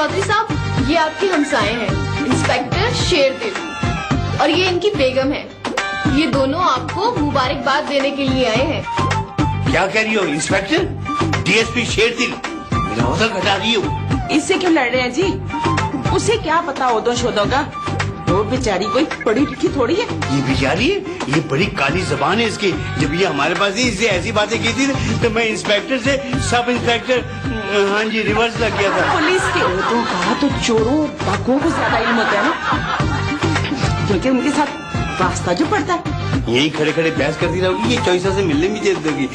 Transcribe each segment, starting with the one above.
चौधरी साहब, ये आपके हमसाए हैं, इंस्पेक्टर शेरदिल, और ये इनकी बेगम है। ये दोनों आपको मुबारकबाद देने के लिए आए हैं। क्या कह रही हो इंस्पेक्टर? डीएसपी शेरदिल, मेरा औहदा घटा रही हो। इससे क्यों लड़ रहे हैं जी? उसे क्या पता ओदो शोदो का? वो बेचारी कोई पढ़ी लिखी थोड़ी है। ये बेचारी है, ये बड़ी काली जबान है इसकी। जब ये हमारे पास ही इससे ऐसी बातें की थी तो मैं इंस्पेक्टर से सब इंस्पेक्टर, हाँ जी, रिवर्स लग गया था। पुलिस के ओदों का तो चोरों डाकुओं को ज्यादा इल्म होता है ना, क्योंकि उनके साथ रास्ता जो पड़ता है। यही खड़े खड़े बहस करती रहोगी, ये चॉइसा से मिलने भी दे दोगी।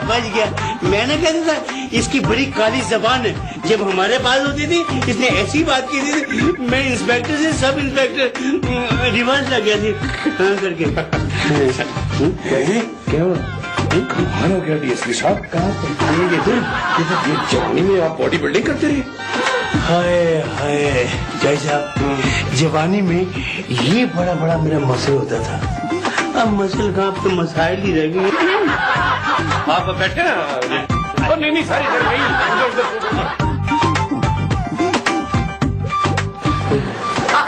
बच गया। मैंने कहता था इसकी बड़ी काली जबान है। जब हमारे पास होती थी इसने ऐसी बात की थी, मैं इंस्पेक्टर से सब इंस्पेक्टर रिवर्स लग गया थी, हाँ करके। क्या कमाल हो गया डीएसपी साहब? ये जवानी में आप बॉडी बिल्डिंग करते रहे? हाय जय साहब, जवानी में ये बड़ा बड़ा मेरा मसल होता था। अब मसल का आप तो मसाइल ही रह गए। आप बैठे ना। नहीं सारी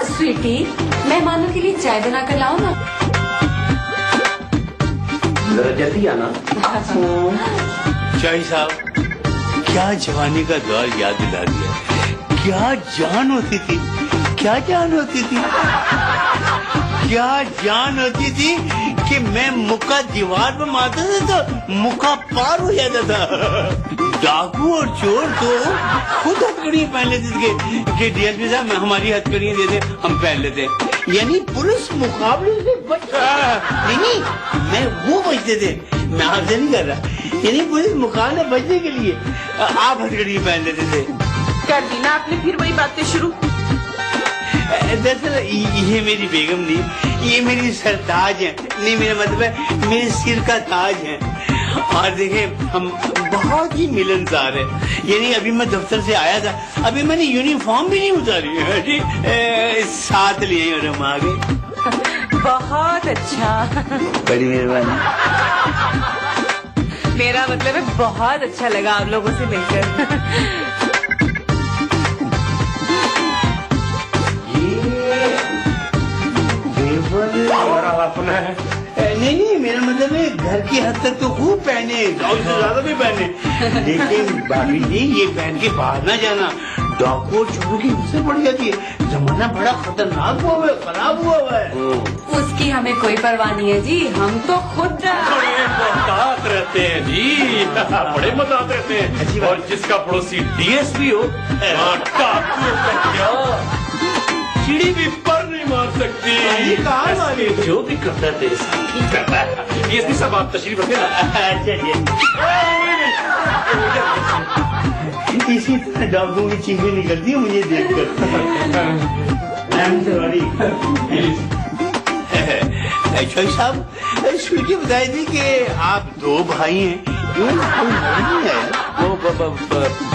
स्वीटी, मेहमानों के लिए चाय बना कर लाओ ना। जरा जल्दी आना। जय साहब, क्या जवानी का दौर याद दिला दिया। क्या जान होती थी, क्या जान होती थी, क्या जान होती थी कि मैं मुक्का दीवार पर मारता था तो मुक्का पार हो जाता था। डाकू और चोर तो खुद हथकड़ियाँ पहन लेते थे कि डीएसपी साहब हमारी हथकड़ियाँ दे दे, हम पहन लेते। यानी पुलिस मुकाबले से नहीं, मैं वो बचते थे, मैं आपसे नहीं कर रहा। यानी पुलिस मुकाबले बचने के लिए आप हथकड़ियाँ पहन लेते थे। कर दी ना आपने फिर वही बातें शुरू। दरअसल ये मेरी बेगम नहीं, ये मेरी सरताज है। नहीं, मेरा मतलब है मेरे सिर का ताज है। और देखिए हम बहुत ही मिलनसार है। यानी अभी मैं दफ्तर से आया था, अभी मैंने यूनिफॉर्म भी नहीं उतारी है, साथ लिए और हम आ गए। बहुत अच्छा। बड़ी मेहरबानी। मेरा मतलब है बहुत अच्छा लगा आप लोगों से मिलकर। हमारा अपना है। नहीं, मेरा मतलब है घर की हद तक तो खूब पहने, और से ज्यादा भी पहने, लेकिन भाभी जी ये पहन के बाहर ना जाना, डाकू और चोरों की नजर पड़ जाती है। जमाना बड़ा खतरनाक हुआ है, खराब हुआ है। उसकी हमें कोई परवाह नहीं है जी, हम तो खुद बड़े मुहतात रहते हैं जी, बड़े मुहतात रहते हैं। और जिसका पड़ोसी डीएसपी हो, सीढ़ी भी पर नहीं मार सकती। जो भी करता है तेरे साथ ही करता है। डीएसपी साहब आप तशरीफ रखें ना। इसी तरह डाकुओं की चीखें निकलती है मुझे देखकर। चौधरी साहब, स्वीटी बताई थी कि आप दो भाई हैं।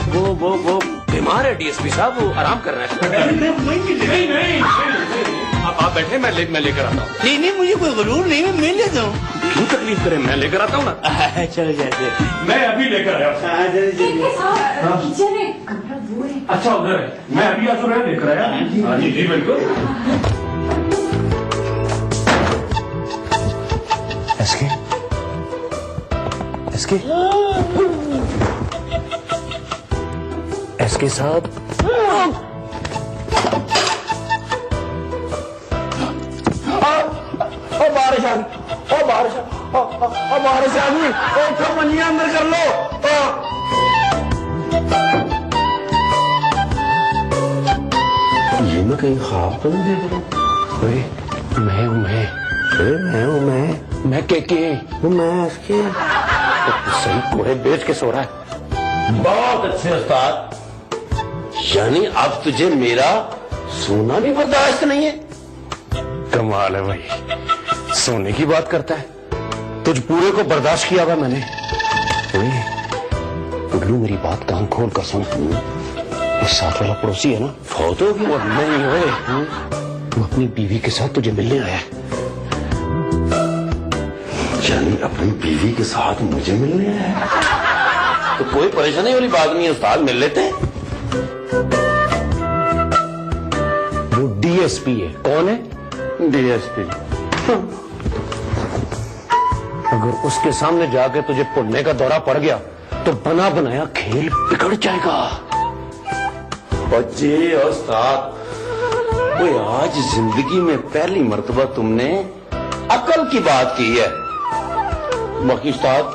वो बीमार है डीएसपी साहब, वो आराम कर रहा है। नहीं, आप बैठे, मैं लेकर आता हूँ। नहीं, मुझे कोई गरूर नहीं, मैं मिल लेता हूँ। क्यों तकलीफ करें, मैं लेकर आता हूँ ना। चलो जाते, मैं अभी लेकर आया। किचन है, कमरा वो है। अच्छा उधर है, मैं अभी आकर लेकर आया। हाँ जी बिल्कुल। एसके साहब, बारिश आ गई, मंजिया अंदर कर लो। ये मैं कहीं ख्वाब तो नहीं देख रहा हूँ? मैं के मैं इसके सही कोड़े बेच के सो रहा है। बहुत अच्छे उस्ताद। यानी अब तुझे मेरा सोना भी बर्दाश्त नहीं है? कमाल है भाई, सोने की बात करता है। तुझ पूरे को बर्दाश्त किया हुआ मैंने। गुड्लू, मेरी बात कान खोल कर सुन। वो साथ वाला पड़ोसी है ना, फौत हो गया। नहीं हुए, वो अपनी बीवी के साथ तुझे मिलने आया है। यानी अपनी बीवी के साथ मुझे मिलने आया है? तो कोई परेशानी वाली बात नहीं है उस्ताद, मिल लेते हैं। वो डीएसपी है। कौन है? डीएसपी। अगर उसके सामने जाके तुझे पुण्य का दौरा पड़ गया तो बना बनाया खेल बिगड़ जाएगा। बच्चे उस्ताद, कोई आज जिंदगी में पहली मर्तबा तुमने अकल की बात की है। बाकी उस्ताद,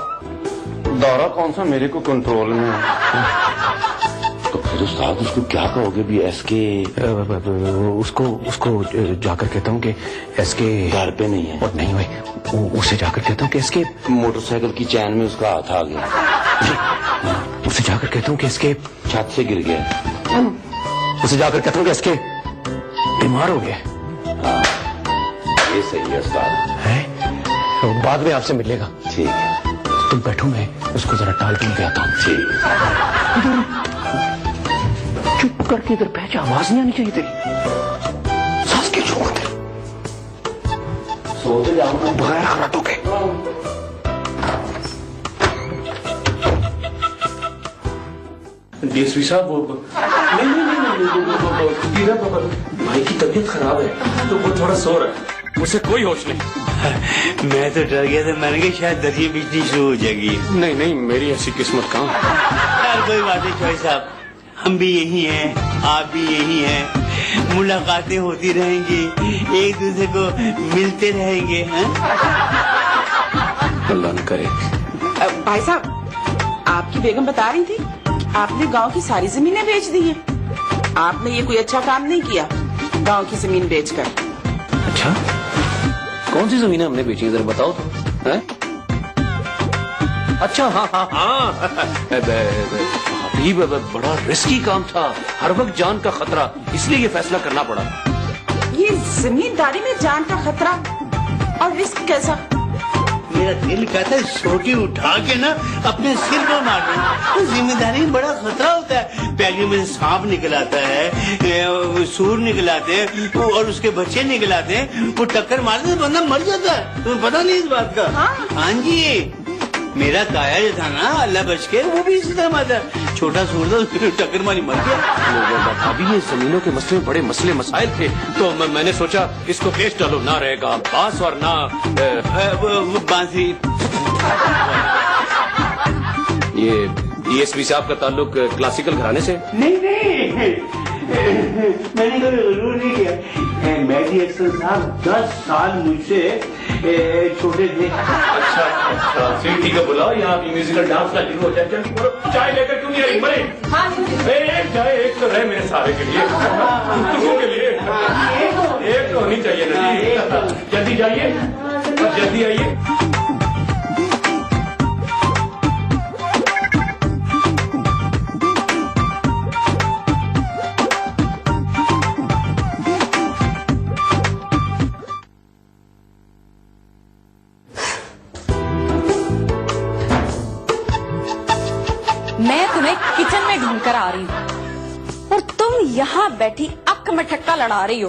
दौरा कौन सा मेरे को कंट्रोल में है। तो फिर उस्ताद उसको क्या कहोगे भी? एसके उसको जाकर कहता हूँ कि एसके घर पे नहीं है। और नहीं भाई, उसे जाकर कहता हूँ कि एसके मोटरसाइकिल की चैन में उसका हाथ आ गया। उसे जाकर कहता हूँ कि एसके छत से गिर गया। उसे जाकर कहता हूँ कि एसके बीमार हो गया। हाँ, ये सही है उस्ताद। है? बाद में आपसे मिलेगा। ठीक है, तुम बैठो, मैं उसको जरा टाल टूल के आता हूँ। ठीक। चुप करके इधर बैठ, आवाज नहीं आनी चाहिए तेरी। सांस के छोड़ दे, सोते जाऊंगा बगैर खराटों के। डीएसपी साहब, वो नहीं, भाई की तबीयत खराब है तो वो थोड़ा सो रहा है, मुझसे कोई होश नहीं। मैं तो डर गया था, मैंने कहा शायद दरिया बिजली शुरू हो जाएगी। नहीं नहीं, मेरी ऐसी किस्मत कहाँ। यार कोई बात नहीं चौधरी साहब, हम भी यही हैं, आप भी यही हैं, मुलाकातें होती रहेंगी, एक दूसरे को मिलते रहेंगे। अल्लाह न करे। भाई साहब, आपकी बेगम बता रही थी आपने गांव की सारी जमीनें बेच दी हैं। आपने ये कोई अच्छा काम नहीं किया गांव की जमीन बेचकर। अच्छा, कौन सी जमीनें हमने बेची जरा बताओ तो। है? अच्छा, हाँ हाँ हाँ, अभी बड़ा रिस्की काम था, हर वक्त जान का खतरा, इसलिए ये फैसला करना पड़ा। ये जमींदारी में जान का खतरा और रिस्क कैसा? मेरा दिल कहता है सोटी उठा के ना अपने सिर पर मार दूं। तो जिम्मेदारी में बड़ा खतरा होता है। पैली में सांप निकल आता है, सूर निकल आते हैं और उसके बच्चे निकल आते हैं, वो टक्कर मारते तो बंदा मर जाता है। तुम्हें पता नहीं इस बात का? हाँ जी, मेरा ताया जो था ना, अल्लाह बच के, वो भी इसी तरह मारा। छोटा सूर था, टक्कर मारी मर गया। अभी ये जमीनों के मसले बड़े मसले मसाइल थे, तो मैंने सोचा इसको बेच डालो, ना रहेगा बांस और ना बांसी। ये डीएसपी साहब का ताल्लुक क्लासिकल घराने से? नहीं मैंने कभी जरूर नहीं किया। मेहदी अफसर साहब 10 साल मुझसे छोटे थे। अच्छा, ठीक है, बुलाओ यहाँ म्यूजिकल डांस का शुरू हो जाए। चाय लेकर क्यों नहीं आई? मरे एक चाय, एक तो रहे मेरे सारे के लिए, तुमों के लिए एक तो होनी चाहिए ना जी। जल्दी जाइए, जल्दी आइए। मैं तुम्हें किचन में ढूंढ कर आ रही हूँ और तुम यहाँ बैठी अक में ठक्का लड़ा रही हो।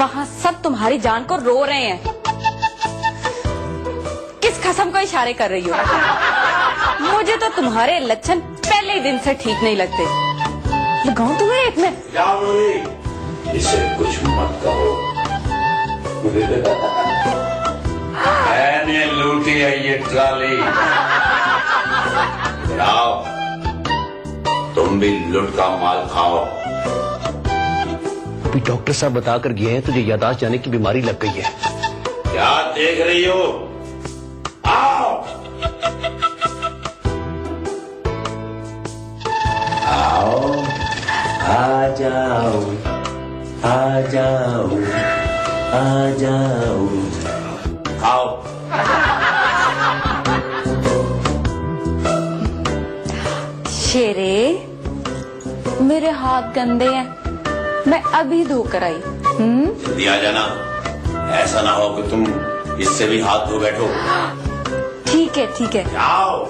वहाँ सब तुम्हारी जान को रो रहे हैं। किस कसम को इशारे कर रही हो? मुझे तो तुम्हारे लक्षण पहले ही दिन से ठीक नहीं लगते। लगाऊं तुम्हें एक में? इसे कुछ मत कहो। मैंने लूटी है ये ट्राली। आओ, तुम भी लुट का माल खाओ। अभी डॉक्टर साहब बताकर गए हैं तुझे याददाश्त जाने की बीमारी लग गई है। क्या देख रही हो? आओ, आओ, आ जाओ, आ जाओ, आ जाओ, आओ। शेरे, मेरे हाथ गंदे हैं, मैं अभी धोकर आई। जल्दी आ जाना, ऐसा ना हो कि तुम इससे भी हाथ धो बैठो। ठीक है, ठीक है। आओ।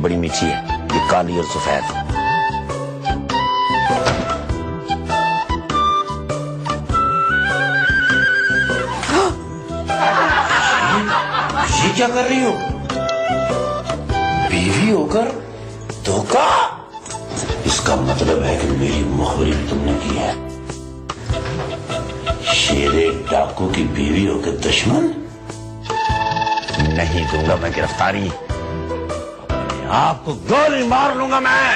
बड़ी मीठी है, ये काली और सफेद। ये क्या कर रही हो? बीवी होकर धोखा? इसका मतलब है कि मेरी मुखबरी भी तुमने की है। शेरे डाकू की बीवी होकर दुश्मन? नहीं दूंगा मैं गिरफ्तारी, आपको गोली मार लूंगा मैं।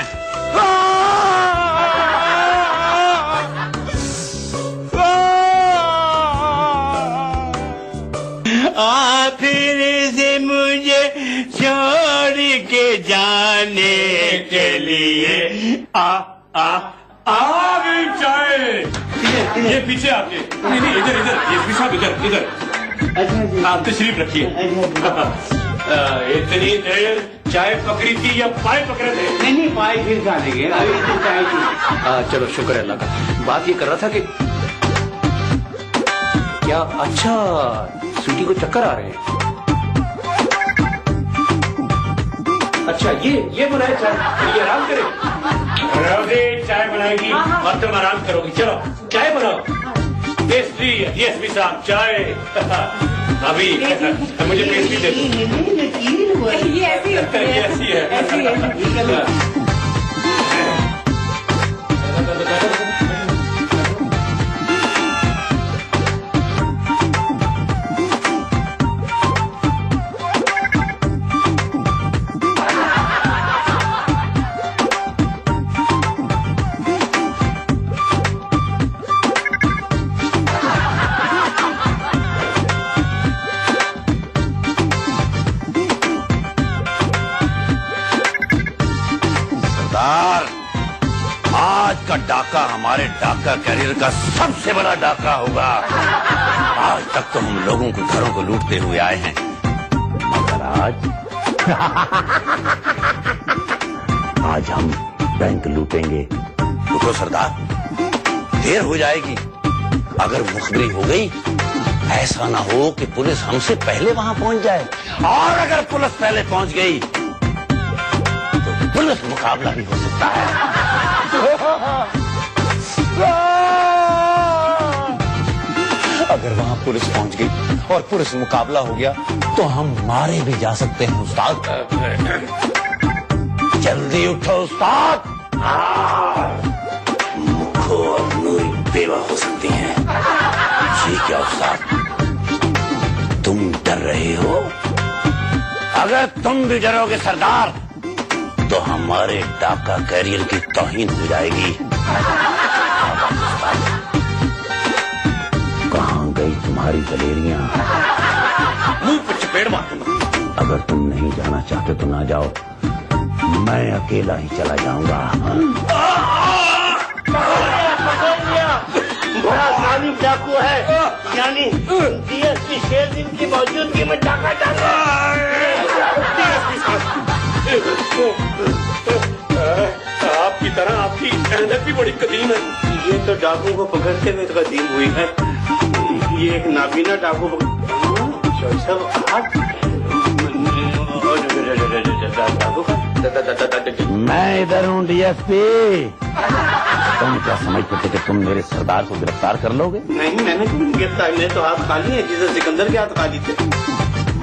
फिर से मुझे छोड़ के जाने के लिए आ गई चाय। ये पीछे आपके, नहीं इधर इधर, ये पीछे इधर आप तशरीफ रखिए। इतनी देर चाय पकड़ी थी या पाए पकड़े थे? नहीं पाए फिर खा लेंगे, अभी तो चाय की। चलो शुक्र है अल्लाह का। बात ये कर रहा था कि क्या अच्छा स्वीटी को चक्कर आ रहे हैं? अच्छा ये बनाए चाय, ये आराम करे। रोजे चाय बनाएगी और तुम आराम करोगी। चलो चाय बनाओ। पेस्ट्री डीएसपी साहब चाय। अभी मुझे पेस्ट्री दे दो। ये ऐसी है। आज का डाका हमारे डाका कैरियर का सबसे बड़ा डाका होगा। आज तक तो हम लोगों को घरों को लूटते हुए आए हैं, मगर आज हम बैंक लूटेंगे। रुको सरदार, देर हो जाएगी। अगर मुखबरी हो गई, ऐसा ना हो कि पुलिस हमसे पहले वहां पहुंच जाए, और अगर पुलिस पहले पहुंच गई तो पुलिस मुकाबला भी हो सकता है। अगर वहां पुलिस पहुंच गई और पुलिस मुकाबला हो गया तो हम मारे भी जा सकते हैं उस्ताद। जल्दी उठो उस्ताद, मुखो और नूरी बेवा हो सकती हैं। ये क्या उस्ताद, तुम डर रहे हो? अगर तुम भी डरोगे सरदार तो हमारे डाका कैरियर की तौहीन हो जाएगी। कहाँ गई तुम्हारी दलेरियां? मुंह पे चपेड़ मारूंगा। अगर तुम नहीं जाना चाहते तो ना जाओ, मैं अकेला ही चला जाऊंगा। बड़ा जालिम डाकू है, यानी डीएसपी शेरदिन की मौजूदगी में डाका डाला। आपकी तरह आपकी मेहनत भी बड़ी कदीम है। ये तो डाकू को पकड़ते हुए कदीम हुई है। ये एक नाबीना डाकू मैं इधर हूँ डीएसपी। तुम क्या समझते थे कि तुम मेरे सरदार को गिरफ्तार कर लोगे? नहीं, मैंने क्यों गिरफ्तार, मैं तो हाथ खाली है जिसे सिकंदर के हाथ खाली थे।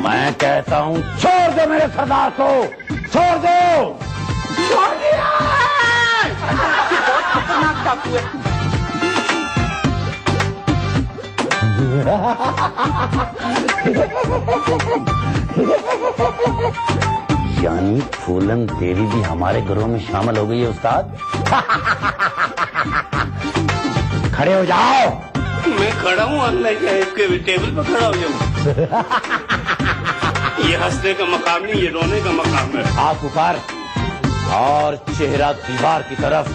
मैं कहता हूँ छोड़ दो मेरे सरदार को, छोड़ दो। छोड़ दिया। बहुत खतरनाक डाकू है। यानी फूलन देवी भी हमारे घरों में शामिल हो गई है उस्ताद। खड़े हो जाओ। मैं खड़ा हूँ, अल्लाह के इसके टेबल पर खड़ा हो जाऊँ। ये हंसने का मकाम नहीं, ये रोने का मकाम है। आप ऊपर और चेहरा दीवार की तरफ।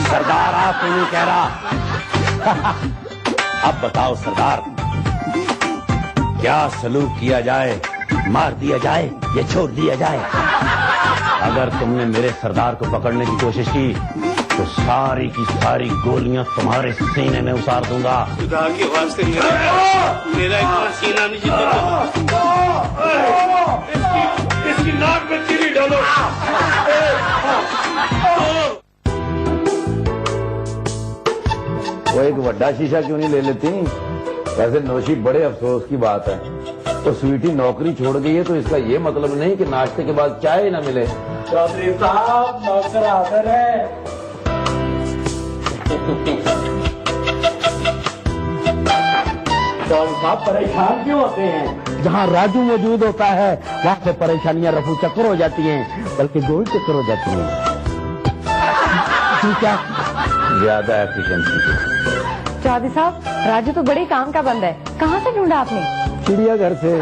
सरदार आपको नहीं कह रहा। अब बताओ सरदार, क्या सलूक किया जाए? मार दिया जाए या छोड़ दिया जाए? अगर तुमने मेरे सरदार को पकड़ने की कोशिश की तो सारी की सारी गोलियां तुम्हारे सीने में उतार दूंगा। खुदा के वास्ते मेरा इतना सीना नहीं जितना इसकी नाक में चीनी डालो। वो एक बड़ा शीशा क्यों नहीं ले लेती? वैसे नौशी बड़े अफसोस की बात है। तो स्वीटी नौकरी छोड़ गई है तो इसका ये मतलब नहीं कि नाश्ते के बाद चाय ना मिले। चौधरी साहब नौकर हाजिर है। चौधरी साहब परेशान क्यों होते हैं? जहाँ राजू मौजूद होता है वहाँ से परेशानियां रफू चक्कर हो जाती हैं, बल्कि गोल चक्कर हो जाती हैं। ठीक है, ज्यादा एफिशिएंसी। चौधरी साहब, राजू तो बड़े काम का बंदा है, कहाँ से ढूंढा आपने? चिड़ियाघर से।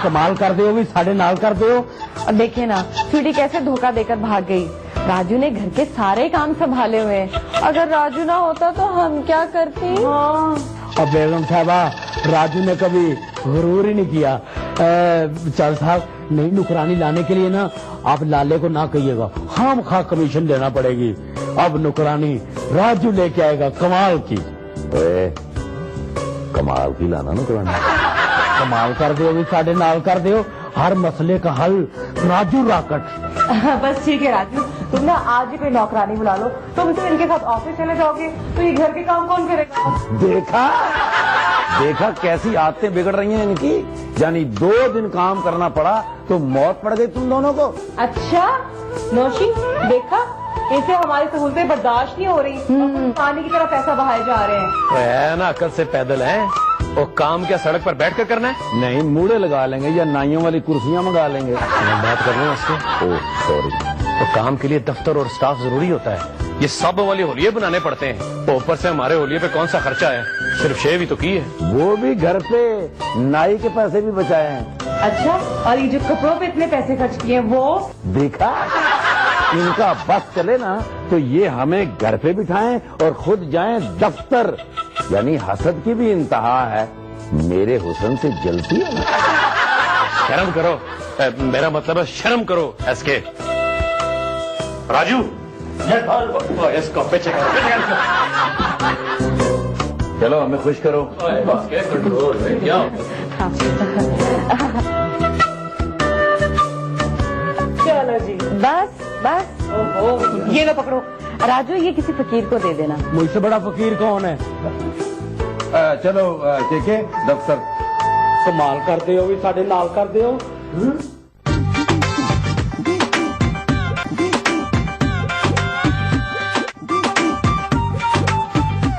कमाल कर दो भी साढ़े नाल कर दो। और देखिए ना स्वीटी कैसे धोखा देकर भाग गई। राजू ने घर के सारे काम संभाले हुए हैं। अगर राजू ना होता तो हम क्या करती? और बेगम साहबा, राजू ने कभी गुरूर ही नहीं किया। चल साहब, नई नुकरानी लाने के लिए ना आप लाले को ना कहिएगा, खाम खा कमीशन देना पड़ेगी। अब नुकरानी राजू लेके आएगा कमाल की। कमाल की लाना नुकरानी। कमाल कर दो भी साढ़े नाल कर दो, हर मसले का हल राजू राकट। बस ठीक है राजू, तुम ना आज ही कोई नौकरानी बुला लो। तुम तो इनके साथ ऑफिस चले जाओगे तो ये घर के काम कौन करेगा? देखा कैसी आदतें बिगड़ रही हैं इनकी। यानी 2 दिन काम करना पड़ा तो मौत पड़ गई तुम दोनों को। अच्छा नौशी, देखा इसे हमारी सहूलतें बर्दाश्त नहीं हो रही। पानी की तरह पैसा बहाए जा रहे हैं। है ना, अकल से पैदल है। और काम क्या सड़क पर बैठ कर करना है? नहीं, मूड़े लगा लेंगे या नाइयों वाली कुर्सियां मंगा लेंगे। मैं बात कर रहा हूँ उससे। Oh sorry. तो काम के लिए दफ्तर और स्टाफ जरूरी होता है। ये सब वाले होलिये बनाने पड़ते हैं। तो ऊपर से हमारे होलिये पे कौन सा खर्चा है? सिर्फ शेव ही तो की है। वो भी घर पे नाई के पैसे भी बचाए हैं। अच्छा, और ये जो कपड़ों पे इतने पैसे खर्च किए वो? देखा, इनका बस चले ना तो ये हमें घर पे बिठाएं और खुद जाएं दफ्तर। यानी हसद की भी इंतहा है। मेरे हुस्न से जलती है ना। शर्म करो, मेरा मतलब है शर्म करो। एसके राजू, इसको पीछे चलो हमें खुश करो। चलो जी, बस बस। ये लो पकड़ो। राजू, ये किसी फकीर को दे देना। मुझसे बड़ा फकीर कौन है? चलो के दफ्तर। कमाल कर दो भी साढ़े नाल कर दो।